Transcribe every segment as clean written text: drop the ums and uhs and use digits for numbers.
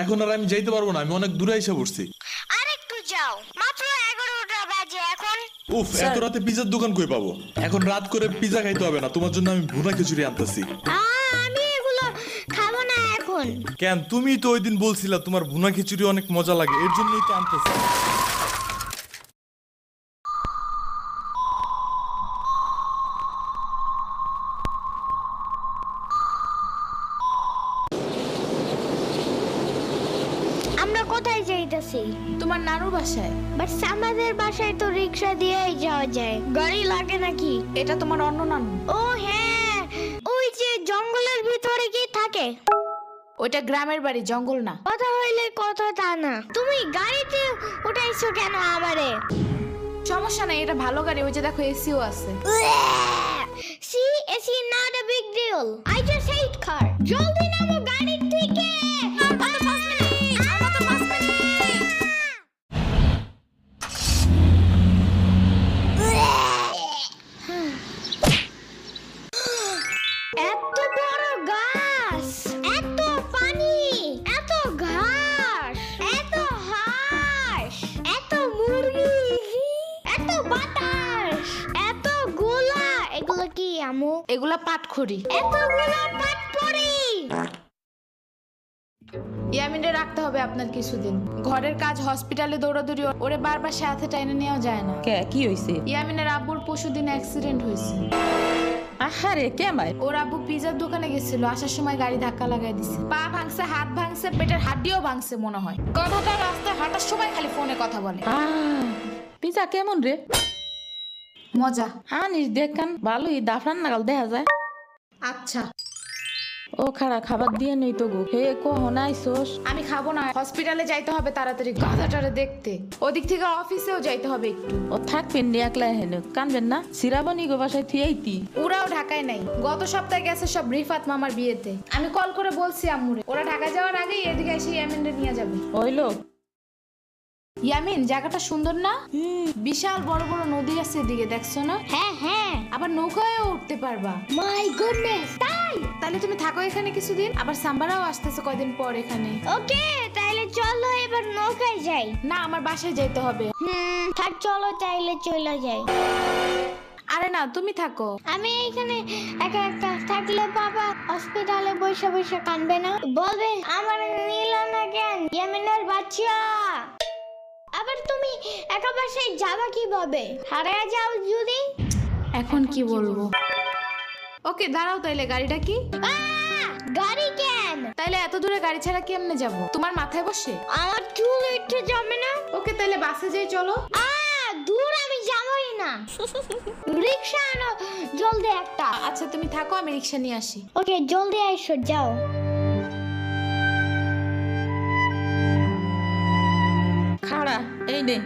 এখন আর আমি যাইতে পারবো না, আমি অনেক দূরে এসে পড়ছি। আরেকটু যাও, মাত্র 11টা বাজে এখন। উফ, এত রাতে পিজার দোকান কই পাবো? এখন রাত করে পিজা খাইতে হবে না, তোমার জন্য আমি ভুনা খিচুড়ি আনতেছি। আমি এগুলো খাবো না এখন। কেন? তুমি তো ওই দিন বলছিলা তোমার ভুনা খিচুড়ি অনেক মজা লাগে, এর জন্যই তো আনতেছি। আমরা কোথায় যাইতেছি? তোমার নানুর বাসায়। বাট আমাদের বাসায় তো রিক্সা দিয়েই যাওয়া যায়, গাড়ি লাগে নাকি? এটা তোমার অন্য নানু। ও হ্যাঁ, ওই যে জঙ্গলের ভিতরে কি থাকে? ওইটা গ্রামের বাড়ি, জঙ্গল না। কথা হইলে কথা তা না। তুমি গাড়িতে উঠাইছো কেন আমারে? সমস্যা নাই, এটা ভালো গাড়ি। ওই যে দেখো এসিও আছে। See, it's not a big deal. I just hate car. জলদি নামো গাড়ি থেকে। এত বড় গাছ, এত পানি, এত ঘাস, এত হাঁস, এত মুরগি, এত বাতাস, এত গোলা। এগুলো কি আমু? এগুলা পাটখড়ি। এতগুলো পাটপড়ি। ইয়ামিনে রাখতে হবে আপনার কিছুদিন। ঘরের কাজ, হসপিটালে দৌড়াদৌড়ি, ওরে বারবার সাথে টাইনে নেওয়া যায় না। কে কি হইছে? ইয়ামিনের আব্বুর পরশুদিন অ্যাক্সিডেন্ট হয়েছে। আহারে কেমাই? ওর আব্বু পিজার দোকানে গেছিল, আসার সময় গাড়ি ধাক্কা লাগাই দিছে। পা ভাঙছে, হাত ভাঙছে, পেটের হাড্ডিও ভাঙছে মনে হয়। কথাটা রাস্তায় হাঁটার সময় খালি ফোনে কথা বলে। পিজা কেমন রে? মজা। আনিস দেখান, ভালোই দাফরান নাগাল দেখা যায়। আচ্ছা, ও খাড়া খাবার দিয়ে নেই তো গো। হে কখন আইসোস? আমি খাবো না, হসপিটালে যাইতে হবে তাড়াতাড়ি গাধাটারে দেখতে। ওদিক থেকে অফিসেও যাইতে হবে একটু। ও থাকবেন নি একলা হেন, কানবেন না? সিরাবনি গো বাসায় থিয়াইতি। ওরাও ঢাকায় নাই, গত সপ্তাহে গেছে সব রিফাত মামার বিয়েতে। আমি কল করে বলছি আম্মুরে, ওরা ঢাকা যাওয়ার আগেই এদিকে এসে ইয়ামিনরে নিয়ে যাবে। হইলো? ইয়ামিন, জায়গাটা সুন্দর না? বিশাল বড় বড় নদী আছে এদিকে, দেখছো না? হ্যাঁ হ্যাঁ। আবার নৌকায়ও উঠতে পারবা। মাই গুডনেস, তাই? তাহলে তুমি থাকো এখানে কিছুদিন, আবার সাম্বারাও আসতেছে কয়দিন পর এখানে। ওকে, তাইলে চলো এবার নৌকায় যাই। না, আমার বাসায় যাইতে হবে। থাক, চলো তাইলে চলে যাই। আরে না, তুমি থাকো। আমি এখানে একা একা থাকলে বাবা হসপিটালে বসে বসে কানবে না? বলবে আমার নিল না কেন ইয়ামিনের বাচ্চা। আবার তুমি একা বাসায় যাবা কিভাবে? হারিয়ে যাও যদি? এখন কি বলবো? ওকে দাঁড়াও, তাইলে গাড়িটা কি? গাড়ি কেন? তাইলে এত দূরে গাড়ি ছাড়া কেমনে যাব? তোমার মাথায় বসে? আমার চুল উঠে যাবে না? ওকে, তাইলে বাসে যাই চলো। দূর আমি যাবই না। রিক্সা আনো জলদি একটা। আচ্ছা তুমি থাকো, আমি রিক্সা নিয়ে আসি। ওকে, জলদি আইসো, যাও। খাড়া এই নে।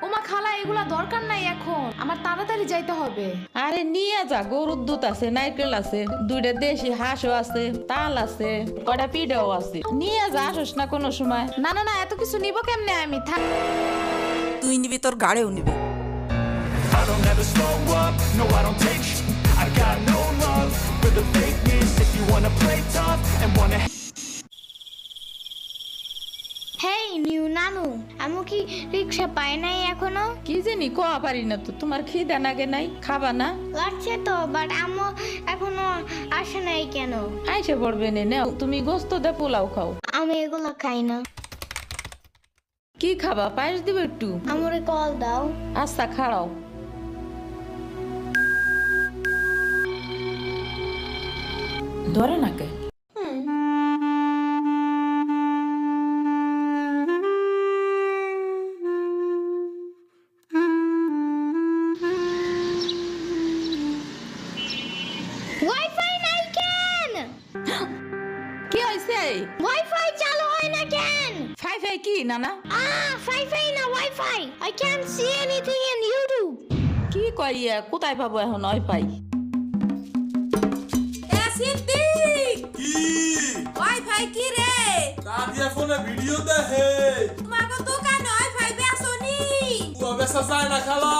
ওমা খালা, এগুলা দরকার নাই এখন, আমার তাড়াতাড়ি যাইতে হবে। আরে নিয়ে যা, গরুর দুধ আছে, নারকেল আছে, দুইটা দেশি হাঁসও আছে, তাল আছে, কয়টা পিঠাও আছে। নিয়ে যা, আসোস না কোনো সময়? না না না, এত কিছু নিব কেমনে আমি? থাক। তুই নিবি, তোর গাড়িও নিবি। I don't ever slow up, no I don't take sh**. I got no love for the fakeness. If you wanna play tough and wanna hey new নানু, আমু কি রিক্সা পায় নাই এখনো? কি জানি কোয়া পারি না তো। তোমার খিদা নাগে নাই? খাবা না? লাগছে তো, বাট আমু এখনো আসে নাই কেন? আইসে পড়বে নে, নাও তুমি গোস্ত দে পোলাও খাও। আমি এগুলো খাই না। কি খাবা? পায়েস দিব একটু? আমরে কল দাও। আচ্ছা খাড়াও। ধরে নাকে। ওয়াইফাই নাই কেন? কি হইছে? ওয়াইফাই চালু হয় না কেন? ফাই ফাই কি নানা? ওয়াইফাই না, wifi. I can't see anything in YouTube. কি কইয়া কোথায় পাবো এখন ওয়াইফাই? এ সিদ্দিক, কি? ওয়াইফাই কি রে? দাদিয়া ফোনে ভিডিও দেখে। তোমাকে দোকানে ওয়াইফাই বেসনি? ও বেসা যায় না খালা,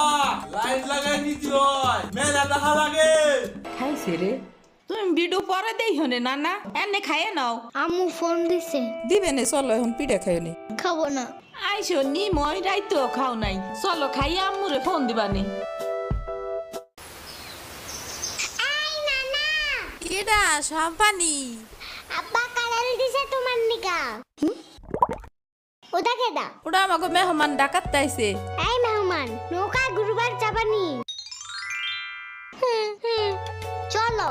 লাইন লাগাই নিতে হয়, মেলা দেখা লাগে। খাইছে রে। তুমি ভিডিও পরে দেই হনে নানা এনে খাইয়ে নাও। আম্মু ফোন দিছে। দিবে নে চলো এখন পিঠা খাই নি। খাবো না। আইসো নি মই রাইতো খাও নাই, চলো খাইয়ে আম্মুরে ফোন দিবানি। এই নানা, কেডা সাম্পানি? আব্বা কালার দিছে তোমার নিকা। ওটা কেডা? ওটা আমাকে মেহমান ডাকাত তাইছে। এই মেহমান, নৌকা গুরুবার যাবানি। চলো।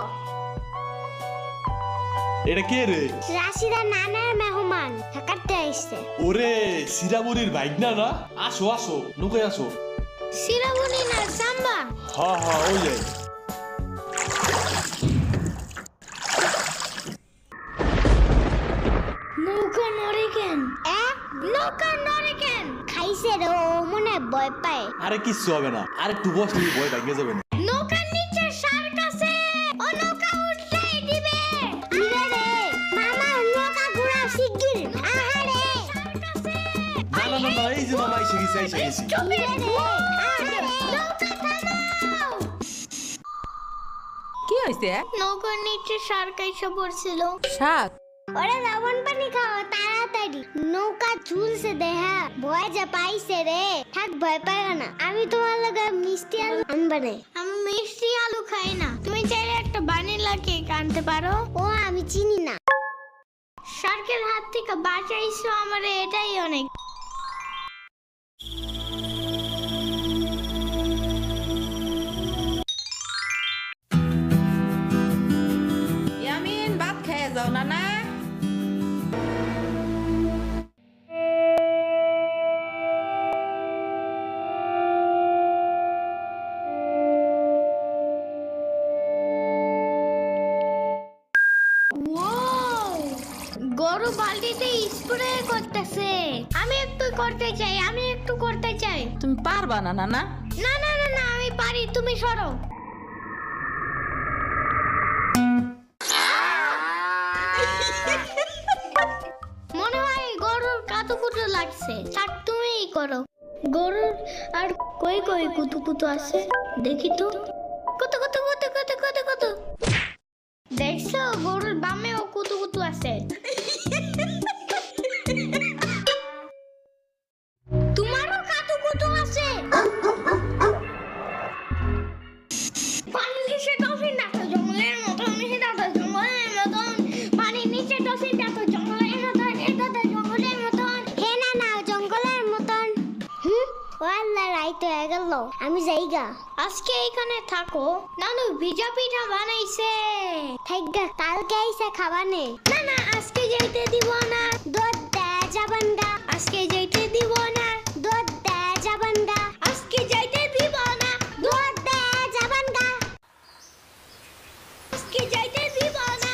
এটা কে রে? রাশিদা নানার মেহমান থাকাতে আইছে। ওরে সিরামুরির বাইক না না, আসো আসো নৌকায় আসো। সিরাবনি না সাম্বা। হ্যাঁ হ্যাঁ ওই যাই। নৌকা নড়ে কেন? নৌকা নড়ে কেন? খাইছে রে, ও মনে ভয় পায়। আরে কিচ্ছু হবে না, আরে একটু বসলে ভয় ভাঙে যাবে না। নৌকার নিচে শার্ক আছে, ও নৌকা উঠতেই দিবে। আরে রে মামা, নৌকা ঘোরা শিগগির। আহারে শার্ক আছে। না না না না, এই যে মামা এসে গেছে এসে গেছে। চুপে রে, আহারে নৌকা থামাও। কি হইছে? নৌকার নিচে শার্ক এসে পড়ছিল। শাক ওরে লবণ পানি খাও তাড়াতাড়ি। নৌকা ঝুলছে দেহা, ভয় যা পাইছে রে। থাক ভয় পাই না, আমি তোমার লগে মিষ্টি আলু আনবানে। আমি মিষ্টি আলু খাই না। তুমি চাইলে একটা ভ্যানিলা কেক আনতে পারো। ও আমি চিনি না। শার্কের হাত থেকে বাঁচাইছো আমার, এটাই অনেক। ইয়ামিন ভাত খেয়ে যাও নানা। ওয়াও, গরু বালতিতে স্প্রে করতেছে। আমি একটু করতে চাই, আমি একটু করতে চাই। তুমি পারবা না নানা? না না না না, আমি পারি, তুমি সরো। মনে হয় গরুর কাতুকুতু লাগছে। থাক তুমিই করো। গরুর আর কই কই কুতুকুতু আছে দেখি তো। কুতু কুতু কুতু কুতু কুতু কুতু। দেখছো গরুর বামেও কুতুকুতু আছে। তোমারও কাতুকুতু আছে। পানির নিচে ডলফিন ডাকছে জঙ্গলের মতন, নিচে ডাকছে জঙ্গলের মতন। পানির নিচে ডলফিন ডাকছে জঙ্গলের মতন, এটা তো জঙ্গলের মতন। হে না না, জঙ্গলের মতন। ও আল্লাহ, রাইত হয়ে গেল, আমি যাইগা। আজকে এখানে থাকো। নানু ভিজা পিঠা বানাইছে। থাইগা, কালকে আইসা খাবানে। না না, আজকে যাইতে দিব না। দুধ দে যাবান্ডা। আজকে যাইতে দিব না। দুধ দে যাবান্ডা। আজকে যাইতে দিব না। দুধ দে যাবান্ডা। আজকে যাইতে দিব না।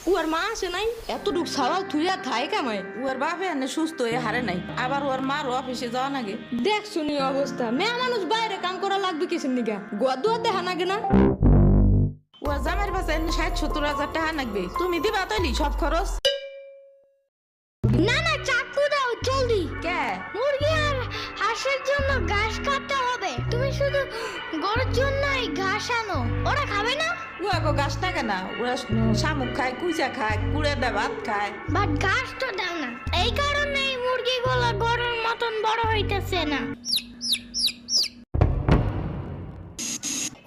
উয়ার মা আসে নাই, এতটুক সাওয়াল থুইয়া খায় কামায়। ওর বাপে এনে সুস্থ হয়ে হারে নাই, আবার ওর মার অফিসে যাওয়া নাগে। দেখ শুনি অবস্থা, মেয়ে মানুষ বাইরে কাম করা লাগবে কিসের নিগা? গোয়া দুয়া দেখা নাগে না? ওর জামাইয়ের পাশে 60-70 হাজার টাকা লাগবে, তুমি দিবা তৈলি সব খরচ? না না, চাকু দাও জলদি। কে? মুরগি আর হাঁসের জন্য ঘাস কাটতে হবে। তুমি শুধু গরুর জন্যই ঘাস আনো। ওরা খাবে না? ওগো গাছ থাকে না, ওরা শামুক খায়, কুইচা খায়, কুড়ে দেয়, ভাত খায়। বাট ঘাস তো দাও না। এই কারণে এই মুরগিগুলো গরুর মতন বড় হইতেছে না।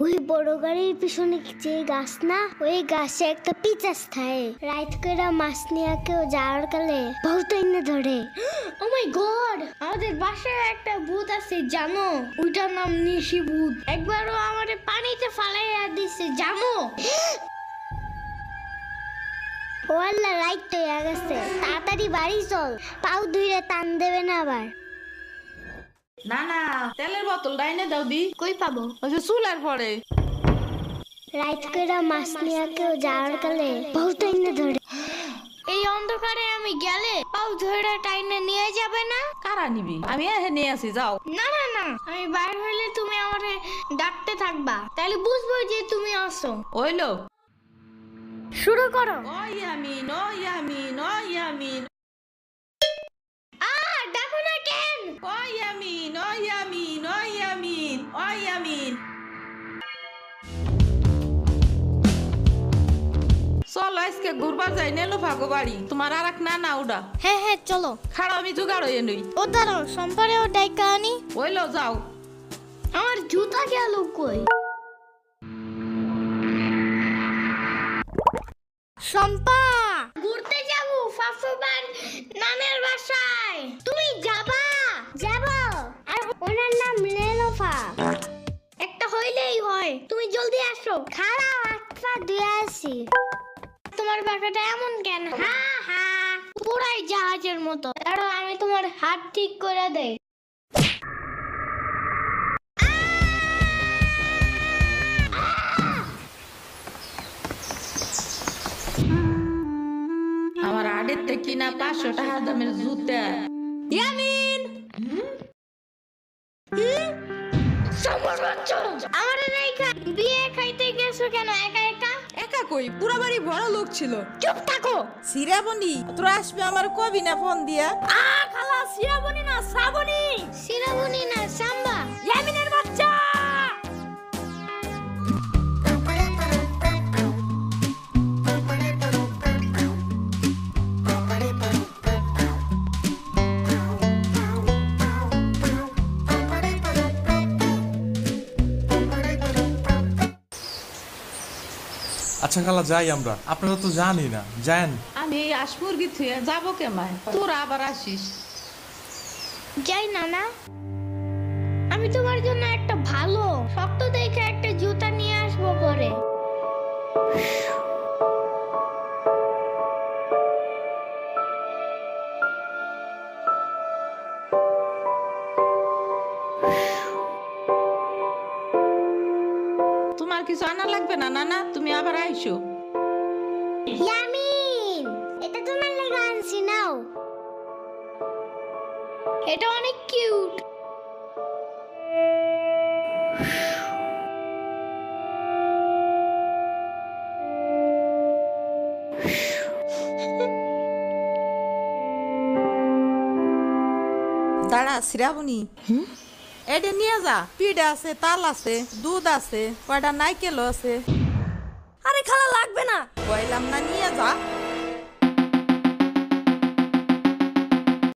ওই বড় গাড়ির পিছনে যে গাছ না, ওই গাছে একটা পিচাস থাকে। রাইত করে মাছ নিয়ে কেউ যাওয়ার কালে বহুত এনে ধরে। ও মাই গড, আমাদের বাসায় একটা ভূত আছে জানো? ওইটার নাম নিশি ভূত। একবারও আমারে পানিতে ফালাইয়া দিছে জানো? ও আল্লাহ, রাইত তো হয়ে গেছে, তাড়াতাড়ি বাড়ি চল। পাও ধুইরে টান দেবে না আবার। না না, তেলের বোতল ডাইনে দাও দি। কই পাবো? ওই যে চুলার পরে। রাইত করে মাছ নিয়ে কেউ যাওয়ার কালে বহুত এনে ধরে। এই অন্ধকারে আমি গেলে পাও ধরে টাইনে নিয়ে যাবে না? কারা নিবি? আমি এহে নিয়ে আসি, যাও। না না না, আমি বাইর হইলে তুমি আমারে ডাকতে থাকবা, তাহলে বুঝবো যে তুমি আসো। ওইলো শুরু করো। ও ইয়ামিন, ও ইয়ামিন, ও ইয়ামিন, ডাকো না কেন? ও ইয়ামিন, ও ইয়ামিন, ও ইয়ামিন, ও ইয়ামিন। চলো আজকে ঘুরবার যাই নেলো ভাগো বাড়ি তোমার আর এক না ওটা হ্যাঁ হ্যাঁ চলো। খাড়া আমি জোগাড় হয়ে নই ও দাঁড়াও, সম্পারেও ডাইকা আনি। ওইলো যাও আমার জুতা গেল কই? শম্পা, ঘুরতে যাবো ফাফুবার নানের বাসায়। তুমি যাবা? যাব। আর ওনার নাম লেলোফা। একটা হইলেই হয়, তুমি জলদি আসো। খারাপ একটা দিয়ে আসি। তোমার বাঁকাটা এমন কেন? হ্যাঁ হ্যাঁ, পুরাই জাহাজের মতো। দাঁড়াও, আমি তোমার হাত ঠিক করে দেই। আমার আড়ের থেকে কিনা 500 টাকা দামের জুতা ইয়ামিন আমার রেখা বিয়ে খাইতে গেছো কেন একা একা? একা কই, পুরা বাড়ি ভরা লোক ছিল। চুপ থাকো। সিরাবনি তোরা আসবে আমার কবি না ফোন দিয়া? খালা সিরাবনি না শ্রাবণী, সিরাবনি না সাম্বা। ইয়ামিনের বাচ্চা। আচ্ছা খালা যাই আমরা, আপনারা তো জানি না, যান। আমি এই আশমুরগি থুয়ে যাবো কেমায়, তোরা আবার আসিস। যাই না না, আমি তোমার জন্য একটা ভালো শক্ত দেখে একটা জুতা নিয়ে আসবো পরে। তোমার কিছু আনা লাগবে না নানা, তুমি আবার আইসো। ইয়ামিন, এটা তোমার লাগা আনছি, নাও। এটা অনেক কিউট। দাঁড়া সিরাবনি, এটা নিয়ে যা। পিঠা আছে, তাল আছে, দুধ আছে, কয়টা নাইকেল আছে। আরে খালা লাগবে না। কইলাম না নিয়ে যা।